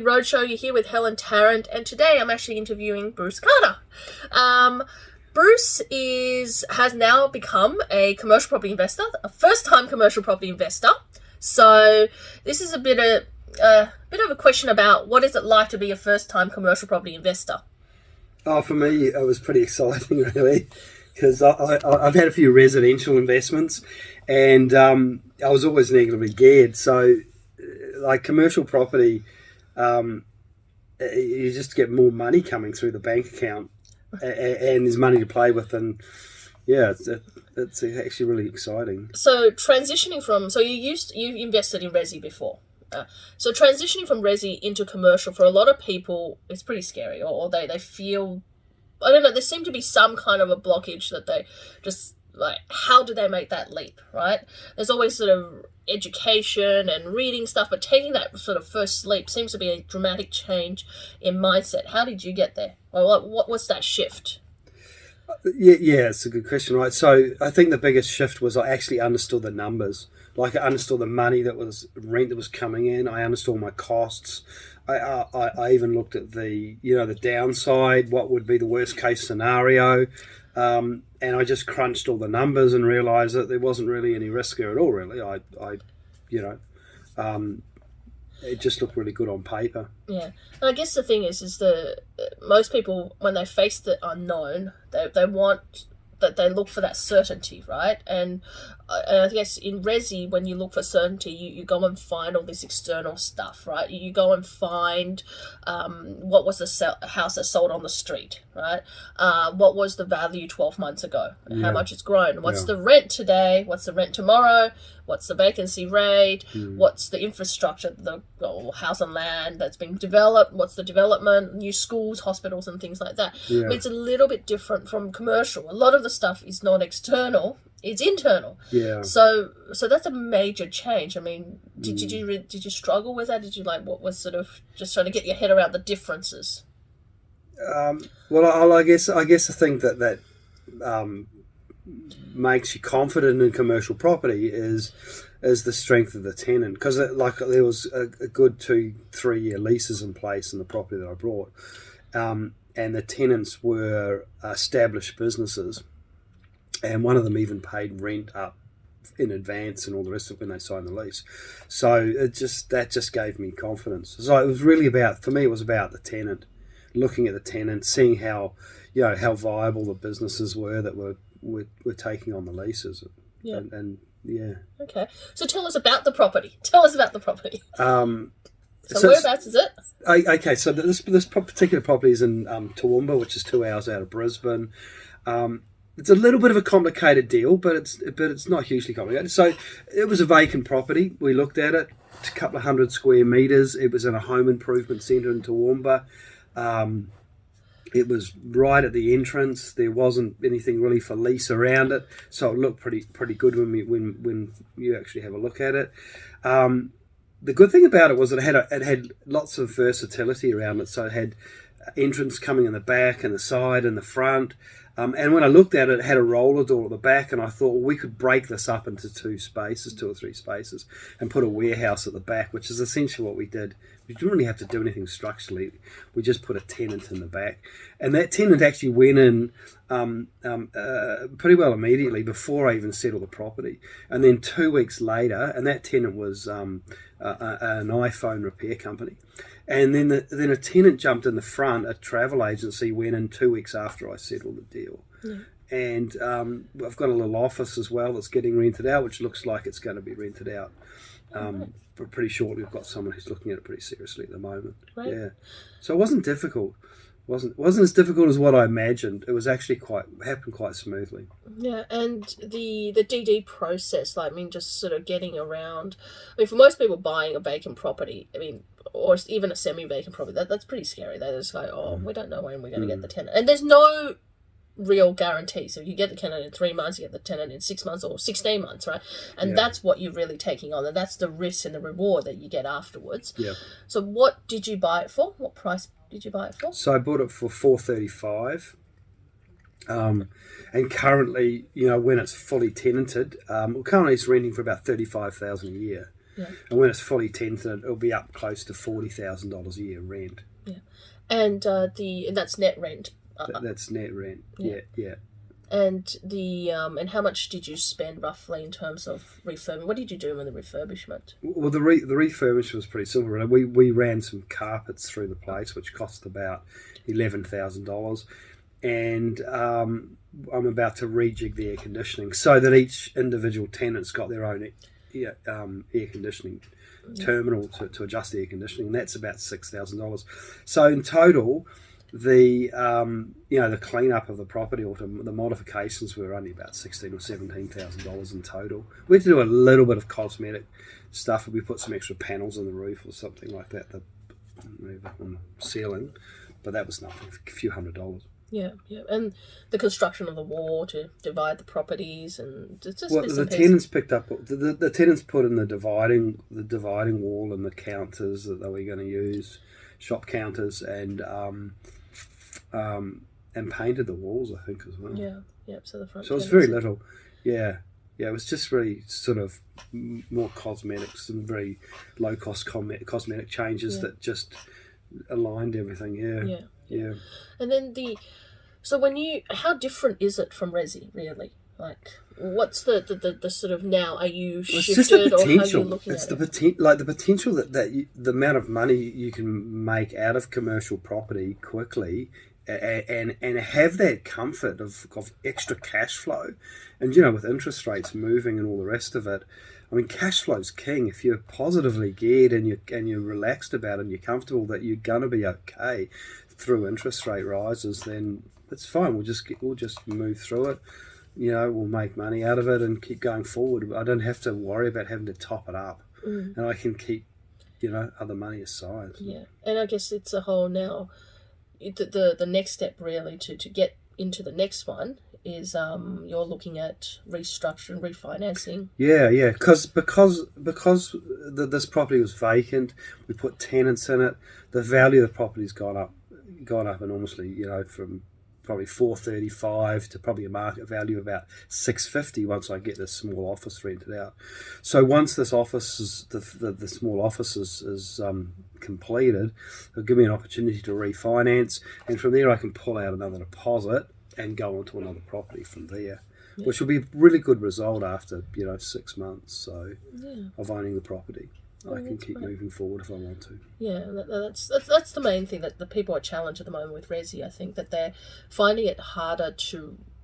Property Roadshow. You're here with Helen Tarrant, and today I'm actually interviewing Bruce Carter. Bruce has now become a commercial property investor, a first-time commercial property investor. So this is a bit of a question about what is it like to be a first-time commercial property investor. Oh, for me, it was pretty exciting, really, because I've had a few residential investments, and I was always negatively geared. So, like commercial property, you just get more money coming through the bank account, and there's money to play with, and yeah, it's actually really exciting. So transitioning from you invested in resi before. So transitioning from resi into commercial for a lot of people is pretty scary, or they feel, I don't know, there seems to be some kind of a blockage that they just like, how do they make that leap, right? There's always sort of education and reading stuff, but taking that sort of first leap seems to be a dramatic change in mindset. How did you get there? Well, what was that shift? Yeah, it's a good question, right? So I think the biggest shift was I actually understood the numbers. Like I understood the money rent that was coming in. I understood my costs. I even looked at the downside. What would be the worst case scenario? And I just crunched all the numbers and realised that there wasn't really any risk there at all. Really, it just looked really good on paper. Yeah, and I guess the thing is most people, when they face the unknown, they look for that certainty, right? And I guess in resi, when you look for certainty, you go and find all this external stuff, right? You go and find what was the house that sold on the street, right? What was the value 12 months ago? Yeah. How much it's grown? What's the rent today? What's the rent tomorrow? What's the vacancy rate? What's the infrastructure, the house and land that's being developed? What's the development, new schools, hospitals, and things like that? Yeah. I mean, it's a little bit different from commercial. A lot of the stuff is not external; it's internal. Yeah. So that's a major change. I mean, did you struggle with that? Did you what was sort of just trying to get your head around the differences? Well, I guess the thing that makes you confident in commercial property is the strength of the tenant, because there was a good 2-3 year leases in place in the property that I bought, and the tenants were established businesses, and one of them even paid rent up in advance and all the rest of it when they signed the lease. So that just gave me confidence. So it was really about the tenant, looking at the tenant, seeing how viable the businesses were that were taking on the leases. Yeah. And yeah. Okay. So tell us about the property. So whereabouts is it? Okay, so this particular property is in Toowoomba, which is 2 hours out of Brisbane. It's a little bit of a complicated deal, but it's not hugely complicated. So it was a vacant property. We looked at it. It's a couple of 100 square metres. It was in a home improvement centre in Toowoomba. It was right at the entrance. There wasn't anything really for lease around it, so it looked pretty good when you actually have a look at it. The good thing about it was it had lots of versatility around it. So it had entrance coming in the back and the side and the front. And when I looked at it, it had a roller door at the back, and I thought, well, we could break this up into 2 or 3 spaces, and put a warehouse at the back, which is essentially what we did. We didn't really have to do anything structurally. We just put a tenant in the back, and that tenant actually went in pretty well immediately before I even settled the property. And then 2 weeks later, and that tenant was an iPhone repair company. And then a tenant jumped in the front. A travel agency went in 2 weeks after I settled the deal. Yeah. And I've got a little office as well that's getting rented out, which looks like it's going to be rented out but pretty shortly. We've got someone who's looking at it pretty seriously at the moment. Right. Yeah. So it wasn't difficult. Wasn't as difficult as what I imagined. It was actually happened quite smoothly. Yeah, and the DD process, just sort of getting around. For most people buying a vacant property, or even a semi-vacant property, that's pretty scary. They're just like, we don't know when we're going to get the tenant, and there's no real guarantee. So you get the tenant in 3 months, you get the tenant in 6 months or 16 months, right? And that's what you're really taking on, and that's the risk and the reward that you get afterwards. Yeah. So what did you buy it for? What price did you buy it for? So I bought it for $435. And currently, when it's fully tenanted, currently it's renting for about $35,000 a year. Yeah. And when it's fully tenanted, it'll be up close to $40,000 a year rent. Yeah. And and that's net rent. That's net rent. Yeah. And and how much did you spend roughly in terms of refurbishment? What did you do with the refurbishment? Well, the refurbishment was pretty simple. Right? We ran some carpets through the place, which cost about $11,000, and I'm about to rejig the air conditioning so that each individual tenant's got their own air conditioning terminal to adjust the air conditioning, and that's about $6,000. So in total, the the cleanup of the property or the modifications were only about $16,000 or $17,000 in total. We had to do a little bit of cosmetic stuff. We put some extra panels on the roof or something like that on the ceiling, but that was nothing, a few $100. Yeah, and the construction of the wall to divide the properties, and it's just the tenants picked up. The tenants put in the dividing wall and the counters that they were going to use, shop counters, and painted the walls, I think, as well. Yeah. So the front. So it was very little. Yeah. It was just really sort of more cosmetics and very low cost cosmetic changes that just aligned everything. Yeah. And then how different is it from resi, really? Like, what's the sort of now? Are you shifted, or how are you looking at it? The potential that the amount of money you can make out of commercial property quickly, and have that comfort of extra cash flow, and with interest rates moving and all the rest of it. I mean, cash flow's king. If you're positively geared and you're relaxed about it and you're comfortable that you're gonna be okay through interest rate rises, then it's fine. We'll just move through it. We'll make money out of it and keep going forward. I don't have to worry about having to top it up, and I can keep other money aside. Yeah, and I guess it's a whole now. The next step really to get into the next one is you're looking at restructuring, refinancing. Yeah, because this property was vacant, we put tenants in it. The value of the property's gone up enormously. From probably $435 to probably a market value of about $650 once I get this small office rented out. So once this office is the small office is completed, it'll give me an opportunity to refinance, and from there I can pull out another deposit and go on to another property from there, which will be a really good result after 6 months of owning the property. I can keep moving forward if I want to. Yeah, that's the main thing that the people are challenged at the moment with resi. I think that they're finding it harder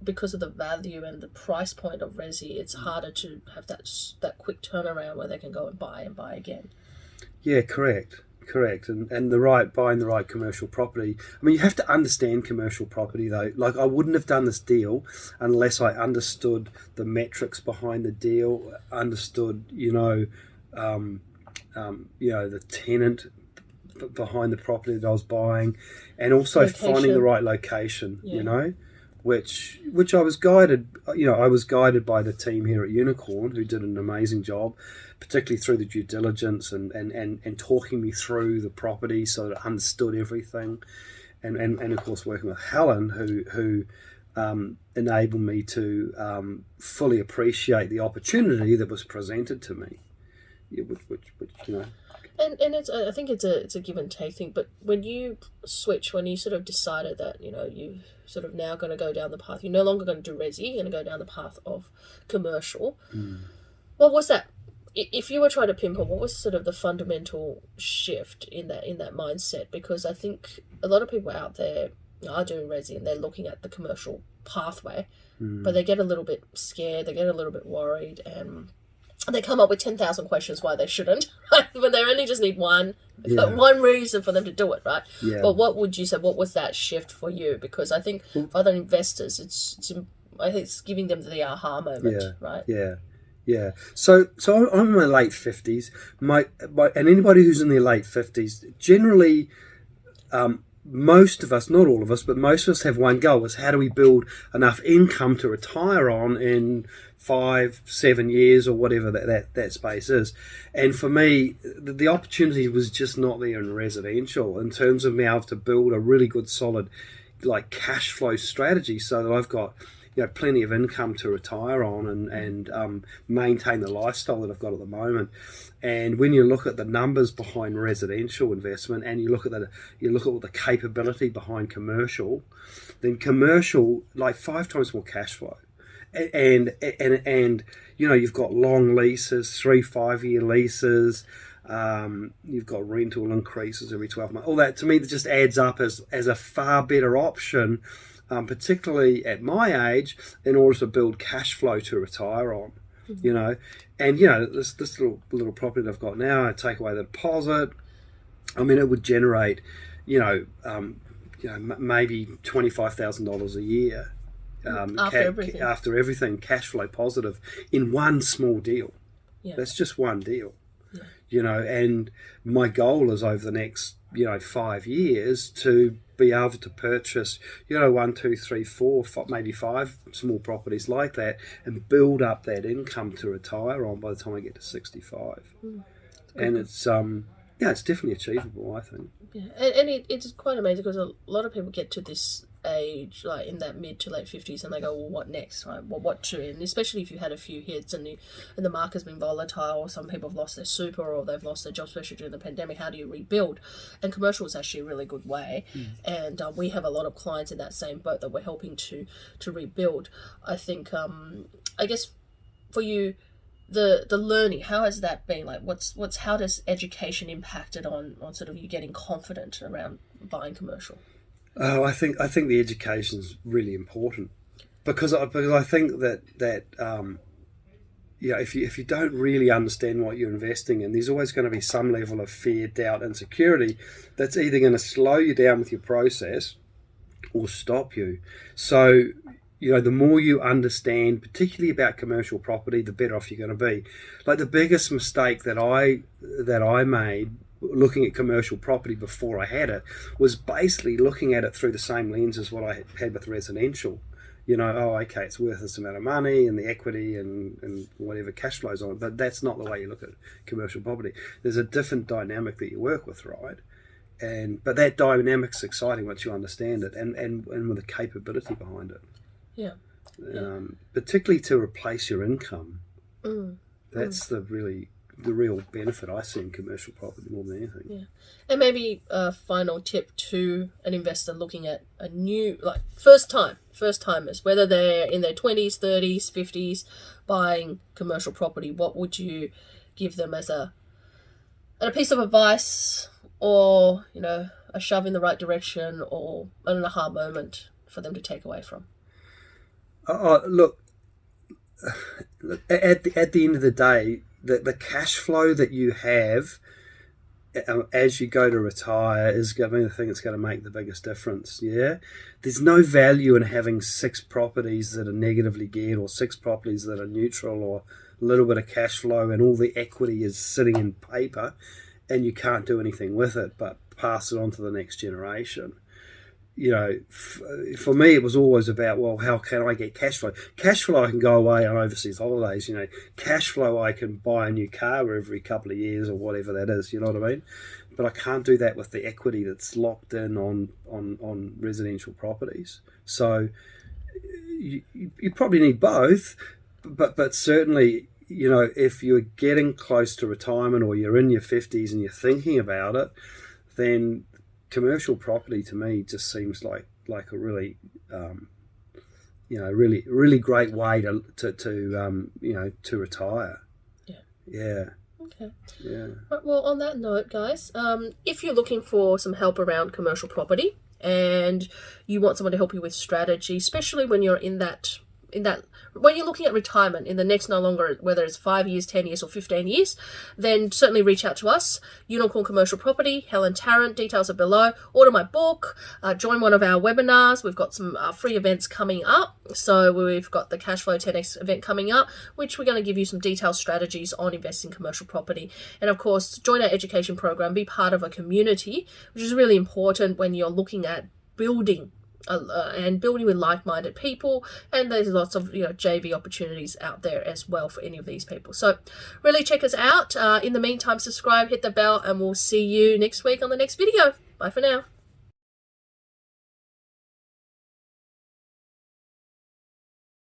because of the value and the price point of resi. It's harder to have that quick turnaround where they can go and buy again. Yeah, correct, and buying the right commercial property. I mean, you have to understand commercial property though. Like, I wouldn't have done this deal unless I understood the metrics behind the deal, understood the tenant behind the property that I was buying, and also finding the right location. Which I was guided. I was guided by the team here at Unicorn, who did an amazing job, particularly through the due diligence and talking me through the property so that I understood everything, and of course working with Helen, who enabled me to fully appreciate the opportunity that was presented to me. Which And I think it's a give and take thing. But when you sort of decided that you sort of now going to go down the path, you're no longer going to do resi, you're going to go down the path of commercial. What was that? If you were trying to pinpoint, what was sort of the fundamental shift in that mindset? Because I think a lot of people out there are doing resi and they're looking at the commercial pathway, but they get a little bit scared, they get a little bit worried, and they come up with 10,000 questions why they shouldn't, right? When they only just need one reason for them to do it, right? Yeah. But what would you say? What was that shift for you? Because I think for other investors, it's giving them the aha moment, right? Yeah. So I'm in my late 50s. And anybody who's in their late 50s, generally, most of us, not all of us, but most of us have one goal: is how do we build enough income to retire on in 5-7 years or whatever that space is. And for me, the opportunity was just not there in residential in terms of being able to build a really good solid cash flow strategy so that I've got plenty of income to retire on and maintain the lifestyle that I've got at the moment. And when you look at the numbers behind residential investment, and you look at all the capability behind commercial, then commercial, like 5 times more cash flow. And you've got long leases, 3-5 year leases. You've got rental increases every 12 months. All that to me that just adds up as a far better option, particularly at my age, in order to build cash flow to retire on. And this little property that I've got now, I take away the deposit. I mean, it would generate, maybe $25,000 a year. After everything, cash flow positive in one small deal. Yeah. That's just one deal. Yeah. And my goal is over the next 5 years to be able to purchase 1, 2, 3, 4, maybe 5 small properties like that, and build up that income to retire on by the time I get to 65. And it's it's definitely achievable, I think. Yeah, and it's quite amazing because a lot of people get to this age, like in that mid to late 50s, and they go, well, what next, right? Well, what to? And especially if you had a few hits and the market's been volatile, or some people have lost their super, or they've lost their job, especially during the pandemic, how do you rebuild? And commercial is actually a really good way. And we have a lot of clients in that same boat that we're helping to rebuild. I think, I guess for you, the learning, how has that been? Like, how does education impacted on sort of you getting confident around buying commercial? Oh, I think the education is really important because I think that if you don't really understand what you're investing in, there's always going to be some level of fear, doubt, insecurity that's either going to slow you down with your process or stop you. So the more you understand, particularly about commercial property, the better off you're going to be. Like the biggest mistake that I made looking at commercial property before I had it was basically looking at it through the same lens as what I had with residential. Okay, it's worth this amount of money and the equity and whatever cash flows on it, but that's not the way you look at commercial property. There's a different dynamic that you work with, right? But that dynamic's exciting once you understand it and with the capability behind it. Yeah. Particularly to replace your income. That's the real benefit I see in commercial property more than anything. Yeah. And maybe a final tip to an investor looking at a new, like first timers, whether they're in their 20s, 30s, 50s, buying commercial property, what would you give them as a piece of advice, or, a shove in the right direction, or an aha moment for them to take away from? Look, at the end of the day, the cash flow that you have as you go to retire is going to be the thing that's going to make the biggest difference. Yeah, there's no value in having 6 properties that are negatively geared, or 6 properties that are neutral, or a little bit of cash flow and all the equity is sitting in paper and you can't do anything with it but pass it on to the next generation. For me, it was always about, well, how can I get cash flow? Cash flow, I can go away on overseas holidays. Cash flow, I can buy a new car every couple of years or whatever that is. You know what I mean? But I can't do that with the equity that's locked in on residential properties. So you probably need both, but certainly, if you're getting close to retirement or you're in your 50s and you're thinking about it, then commercial property to me just seems like a really really great way to retire. Yeah. Okay. Yeah. Right, well, on that note, guys, if you're looking for some help around commercial property and you want someone to help you with strategy, especially when you're in that when you're looking at retirement in the next, no longer, whether it's 5 years, 10 years or 15 years, then certainly reach out to us. Unicorn Commercial Property, Helen Tarrant, details are below. Order my book, join one of our webinars. We've got some free events coming up. So we've got the Cashflow 10X event coming up, which we're going to give you some detailed strategies on investing in commercial property. And of course, join our education program, be part of a community, which is really important when you're looking at building and building with like-minded people, and there's lots of JV opportunities out there as well for any of these people. So really check us out. In the meantime, subscribe, hit the bell, and we'll see you next week on the next video. Bye for now.